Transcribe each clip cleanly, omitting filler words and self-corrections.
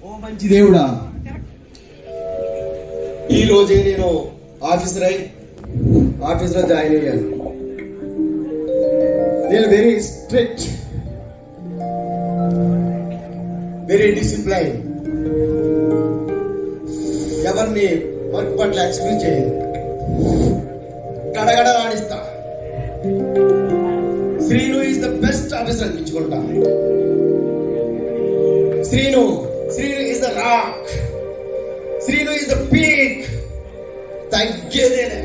ఓ మంచి దేవుడా, ఈ రోజే నేను ఆఫీసర్ జాయిన్ అయ్యాను. నేను వెరీ స్ట్రిక్ట్, వెరీ డిసిప్లైన్, ఎవరిని వర్క్ పట్ల ఎక్స్ప్లెయిన్ చేయను, గడగడ రాణిస్తా. Srinu is the best officer అనిపించుకుంటా. Srinu is the rock, Srinu is the peak, తగ్గేదేనే.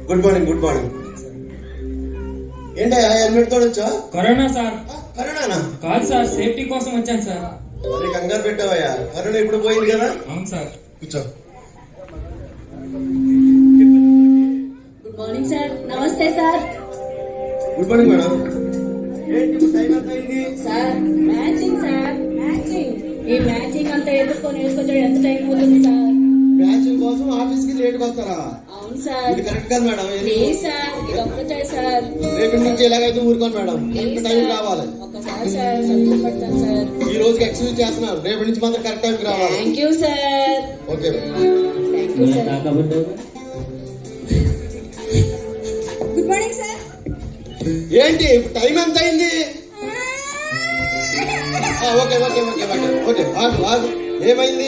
Good morning. ఏంటయ్యా హెల్మెట్ తోడు వచ్చా? Corona sir. కరోనా కాదు సార్, సేఫ్టీ కోసం వచ్చాను సార్. అదే కంగారు పెట్టావయ్యా, కరోనా ఇప్పుడు పోయింది కదా. అవును సార్. కూర్చో. Good morning sir. నమస్తే సార్. Good morning madam. ఏంటి టైం ఎంత అయింది? సార్ మ్యాచింగ్ ఈ మ్యాచింగ్ అంతా ఎదుర్కొని వేసుకొచ్చాడు. ఎంత టైం అవుతుంది సార్? మ్యాచింగ్ కోసం ఆఫీస్ కి లేట్ వస్తారా? అవును సార్. ఇది కరెక్ట్ కాదు మేడం. ప్లీజ్ సార్, ఇది ఒక్కటే సార్. రేపు నుంచి ఎలాగైతే ఊరుకోండి మేడం, ఎంత టైం కావాలి? ఒక్కసారి సార్ సంతోషపడతాను సార్. ఈ రోజుకి ఎక్స్క్యూజ్ చేస్తున్నారు, రేపు నుంచి మాత్రం కరెక్ట్ టైంకి రావాలి. Thank you sir. Okay thank you sir. Good morning sir. ఏంటి టైం ఎంత అయింది? ఓకే ఆగు. ఏమైంది?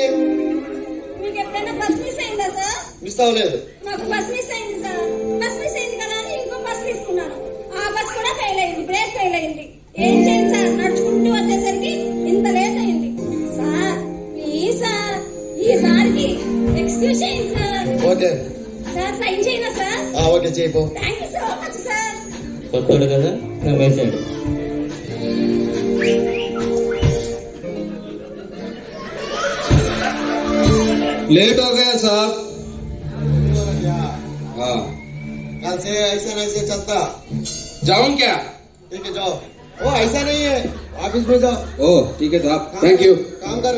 మీకు ఎప్పుడైనా బస్ మిస్ అయిందా సార్? మిస్ అవ్వలేదు. మాకు బస్ మిస్ అయింది సార్. బస్ మిస్ అయింది కదా అని ఇంకో బస్ తీసుకున్నాను. ఆ బస్ కూడా ఫెయిల్ అయింది, బ్రేక్ ఫెయిల్ అయింది. ఏం చేయండి సార్, నడుచుకుంటూ వచ్చేసరికి ఇంత లేట్ అయింది సార్. ప్లీజ్ సార్, ఈసారికి ఎక్స్క్యూజ్ చేయండి సార్. ఓకే సార్, సైన్ చేయనా సార్? ఓకే చేయపో. Thank you so much sir. కొత్తడు కదా వేసాడు. लेट हो गया साहब। हाँ कल से ऐसे चलता। जाऊं क्या? ठीक है जाओ। ओ ऐसा नहीं है, ऑफिस में जाओ। ओ ठीक है साहब, थैंक यू। काम कर।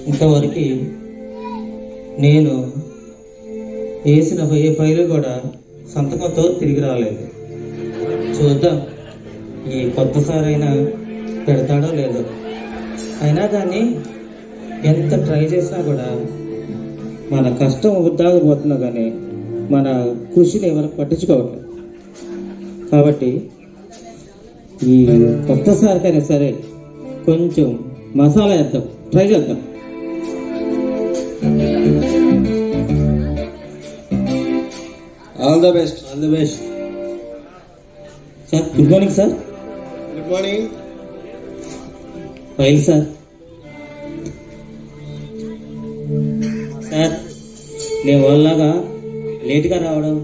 ఇంతవరకు నేను వేసిన ఏ ఫైలు కూడా సంతకంతో తిరిగి రాలేదు. చూద్దాం ఈ కొత్త సార్ అయినా పెడతాడో లేదో. అయినా కానీ ఎంత ట్రై చేసినా కూడా మన కష్టం వృద్ధాగిపోతున్నా కానీ మన కృషిని ఎవరు పట్టించుకోవట్లేదు. కాబట్టి ఈ కొత్త సార్కైనా సరే కొంచెం మసాలా వేద్దాం, ట్రై చేద్దాం. All the best sir. Good morning sir. Good morning. File sir. Sir నేను వాళ్ళలాగా లేట్గా రావడం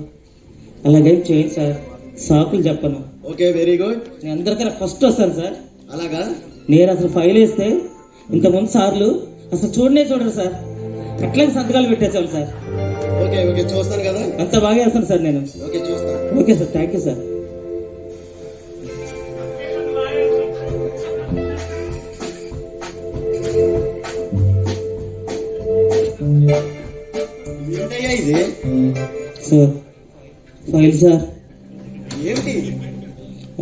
అలాగేం చేయండి సార్. సాకులు చెప్పను. Okay very good. నేను అందరికన్నా ఫస్ట్ వస్తాను సార్. అలాగా? నేను అసలు ఫైల్ వేస్తే ఇంతకుముందు సార్లు అసలు చూడరు సార్. అట్లాగే సంతకాలు పెట్టేసాను సార్. ఓకే చూస్తాను కదా. అంత బాగా వేస్తాను సార్ నేను. ఓకే చూస్తాను. Okay sir, thank you sir. ఏంటయ్యా ఇది? Sir file sir. ఏంటి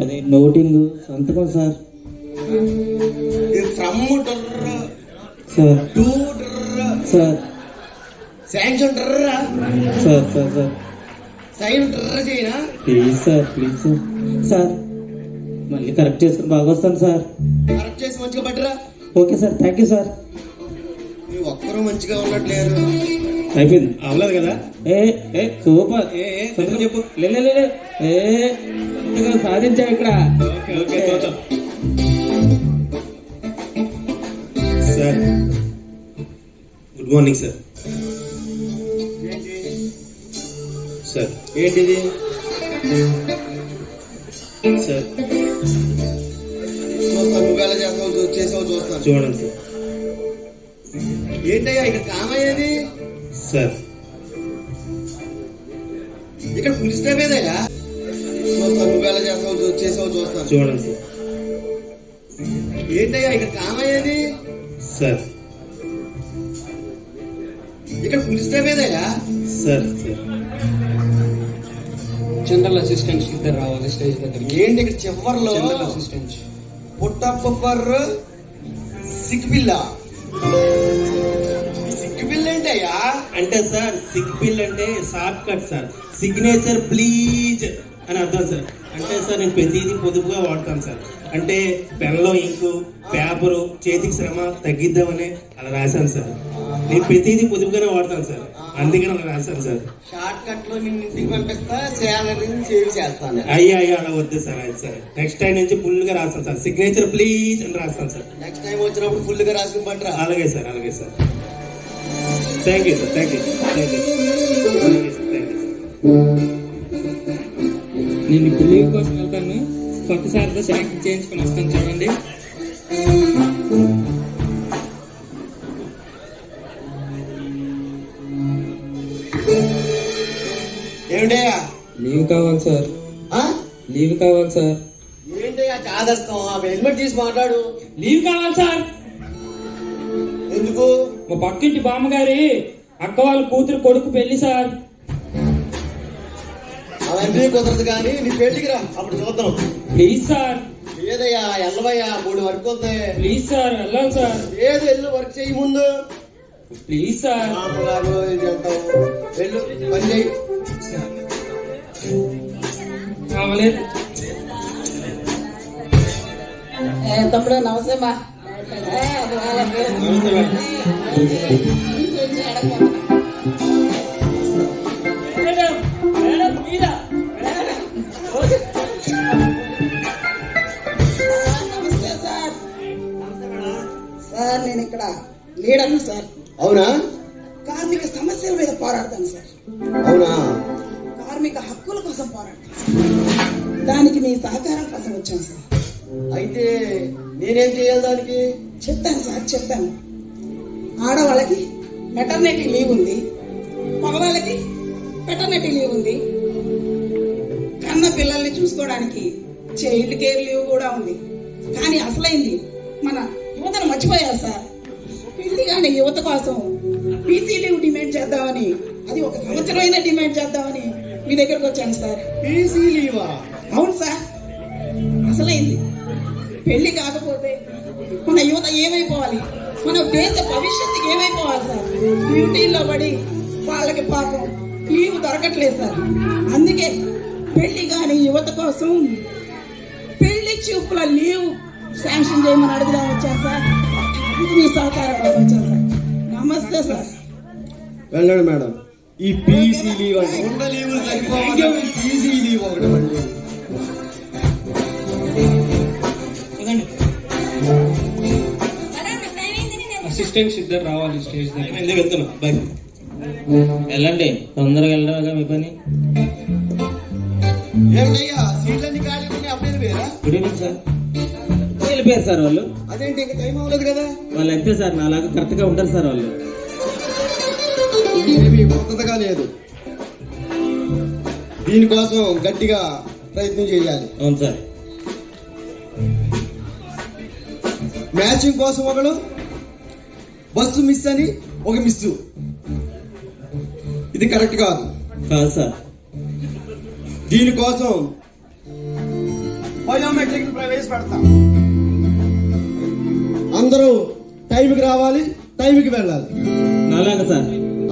అది నోటింగ్ సంతకం sir. From sir to sir sanction sir sir sir sign చేయనా? ప్లీజ్ సార్ సార్ మళ్ళీ కరెక్ట్ చేసుకుని బాగా వస్తాను సార్. కరెక్ట్ చేసి మంచిగా పట్టరా. Okay sir, thank you sir. మీరు ఒక్కరూ మంచిగా ఉన్నట్లేరు. అయిపోయింది. అవ్వలేదు కదా? ఏ సూపర్. చెప్పు. సాధించావు ఇక్కడ. Sir good morning sir. Sir ఏంటిది? సార్ చూస్తాను, నువ్వేలా చేసావు చూస్తాను. చూడండి సార్. ఏంటయ్యా ఇక కామయ్యేది? సార్ ఇక్కడ ఫుల్ స్టాప్ ఏదయ్యా? చూస్తాను నువ్వు ఎలా చేసావు చూస్తాను. చూడండి సార్. ఏంటయ్యా ఇక్కడ కామయ్యేది? సార్ ఇక్కడ ఫుల్ స్టాప్ ఏదయ్యా? సార్ సార్ జనరల్ అసిస్టెంట్స్ ఇద్దరు రావాలి స్టేజ్ దగ్గరికి. ఏంటి ఇక్కడ చివరిలో general assistants. Put up for sick బిల్ల. సిక్ బిల్ ఏంటయ్యా? అంటే సార్ సిగ్ బిల్ అంటే short cut sir. Signature please అని అర్థం సార్. అంటే సార్ నేను ప్రతిదీ పొదుపుగా వాడతాను సార్. అంటే పెన్లో ఇంకు పేపరు చేతికి శ్రమ తగ్గిద్దామని అలా రాశాను సార్. నేను ప్రతిదీ పొదుపుగానే వాడతాను సార్. అందుకని అలా రాశాను సార్. షార్ట్ కట్ లో నిన్ను ఇంటికి పంపిస్తా, శాలరీ సేవ్ చేస్తాను. అయ్యా అలా వద్దు సార్. అది సార్ నెక్స్ట్ టైం నుంచి ఫుల్ గా రాస్తాను సార్. సిగ్నేచర్ ప్లీజ్ అని రాస్తాను సార్. నెక్స్ట్ టైం వచ్చినప్పుడు ఫుల్ గా రాసుకుని పట్టరా. అలాగే సార్. అలాగే sir. Thank you sir. Thank you thank you thank you sir. Thank you. నేను ఇప్పుడు లీవ్ కోసం వెళ్తాను. కొత్త సార్తో శాంక్షన్ చేయించుకొని వస్తాను చూడండి. ఏమిటయ్యా? లీవ్ కావాలి సార్. ఆ? లీవ్ కావాలి సార్. ఏంటయ్యా చాదస్తాం? హెల్మెట్ తీసి మాట్లాడు. లీవ్ కావాలి సార్. ఎందుకు? మా పక్కింటి బామ్మగారి అక్క వాళ్ళ కూతురు కొడుకు పెళ్లి సార్. అవన్నీ కుదరదు కానీ నీ పెళ్లికి రా, అప్పుడు చూద్దాం. Please sir. ఏదయ్యా ఎల్లవయ్యా, 3 వర్క్ ఉంది. ప్లీజ్ సార్ వెళ్ళాలి సార్. ఏది వెళ్ళు, వర్క్ చేయి ముందు. Please sir. మామూలు ఇది అంటావు. వెళ్ళు పని చేయి. కావలేదు. తమ్ముడు నమస్తే మా నమస్తే సార్. సార్ నేను ఇక్కడ లీడర్ను సార్. అవునా? కార్మిక సమస్యల మీద పోరాడతాను సార్. అవునా? కార్మిక హక్కుల కోసం పోరాడతాను సార్. దానికి మీ సహకారం కోసం వచ్చాను సార్. అయితే నేనేం చేయాలి దానికి? చెప్తాను సార్ చెప్తాను. ఆడవాళ్ళకి మెటర్నిటీ లీవ్ ఉంది, మగవాళ్ళకి పెటర్నిటీ లీవ్ ఉంది, కన్న పిల్లల్ని చూసుకోవడానికి చైల్డ్ కేర్ లీవ్ కూడా ఉంది. కానీ అసలైంది మన యువతను మర్చిపోయారు సార్. పెళ్లి కాని యువత కోసం పీసీ లీవ్ డిమాండ్ చేద్దామని, అది 1 సంవత్సరం అయినా డిమాండ్ చేద్దామని మీ దగ్గరకు వచ్చాను సార్. పీసీ లీవా? అవును సార్, అసలైంది. పెళ్లి కాకపోతే మన యువత ఏమైపోవాలి, మన దేశ భవిష్యత్తుకి ఏమైపోవాలి సార్. డ్యూటీల్లో పడి వాళ్ళకి పాపం లీవ్ దొరకట్లేదు సార్. అందుకే పెళ్లి కాని యువత కోసం పెళ్లి చూపుల లీవ్ శాంక్షన్ చేయమని అడుగుదాం వచ్చాను సార్. ఇది మీ సహకారం కోసం వచ్చాను సార్. నమస్తే సార్. వెళ్ళండి మేడం. ఈ పీసీ లీవ్ అంటే ఉన్న లీవులు సరిపోవాలి. పీసీ లీవ్ ఒకటి పడింది. అసిస్టెంట్స్ ఇద్దరు రావాలి స్టేజ్ దగ్గర. ఎందుకు వెళ్తున్నా? బాయ్. వెళ్ళండి, తొందరగా వెళ్ళరా మీ పని. ఏమిటయ్యా సీట్లన్నీ ఖాళీ ఉన్నాయి, అప్పుడే వేరా? Good evening sir. వెళ్ళిపోయారు సార్ వాళ్ళు. అదేంటి ఇంకా టైం అవ్వలేదు కదా? వాళ్ళు అంతే సార్, నాలాగా కరెక్ట్ గా ఉంటారు సార్ వాళ్ళు. ఏమీ కొత్తగా లేదు. దీనికోసం గట్టిగా ప్రయత్నం చేయాలి. అవును సార్. మ్యాచింగ్ కోసం ఒకడు, బస్సు మిస్ అని ఒక మిస్సు. ఇది కరెక్ట్ కాదు. కాదు సార్. దీనికోసం బయోమెట్రిక్ ప్రవేశపెడతాం. అందరూ టైంకి రావాలి, టైంకి వెళ్ళాలి. నాలాగా సార్.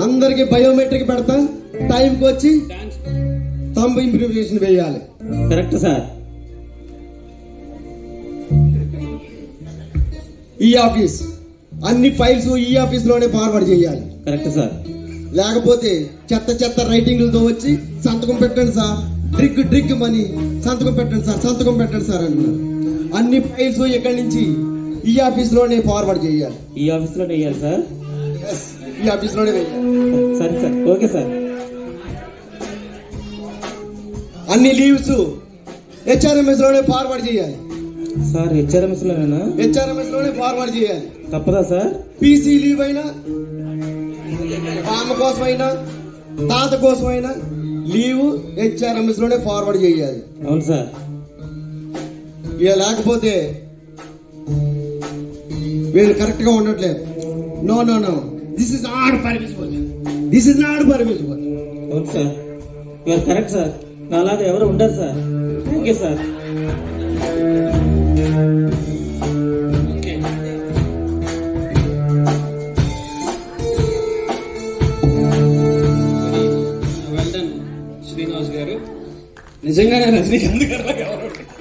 అందరికి బయోమెట్రిక్ పెడతాం. టైంకి వచ్చి థంబ్ ఇంప్లిమెంటేషన్ వేయాలి. Correct sir. ఈ ఆఫీస్ అన్ని ఫైల్స్ ఈ ఆఫీస్ లోనే ఫార్వర్డ్ చేయాలి. Correct sir. లేకపోతే చెత్త చెత్త రైటింగ్లతో వచ్చి సంతకం పెట్టండి సార్, డ్రిగ్ మని సంతకం పెట్టండి సార్, సంతకం పెట్టండి సార్ అంటున్నారు. అన్ని ఫైల్స్ ఇక్కడి నుంచి ఈ ఆఫీస్ లోనే ఫార్వర్డ్ చేయాలి. ఈ ఆఫీస్ లో వేయాలి సార్. Yes, ఈ ఆఫీస్ లోనే వేయాలి. సరే సార్. Okay sir. అన్ని లీవ్స్ హెచ్ఆర్ఎంఎస్ లోనే ఫార్వర్డ్ చేయాలి. సార్ హెచ్ఆర్ఎంఎస్ లోనేనా? హెచ్ఆర్ఎంఎస్ లోనే ఫార్వర్డ్ చేయాలి. తప్పదా సార్? పీసీ లీవ్ అయినా, బామ్మ కోసమైనా, తాత కోసమైనా లీవ్ హెచ్ఆర్ఎంఎస్ లోనే ఫార్వర్డ్ చేయాలి. అవును సార్. ఇక లేకపోతే వీళ్ళు కరెక్ట్ గా ఉండట్లేదు. No no no, this is not permissible, this is not permissible. అవును సార్, యూఆర్ కరెక్ట్ సార్. నాలాగా ఎవరు ఉండరు sir. Thank you sir. Well done Srinivas గారు. నిజంగానే రజనీకాంత్ గారు ఎవరు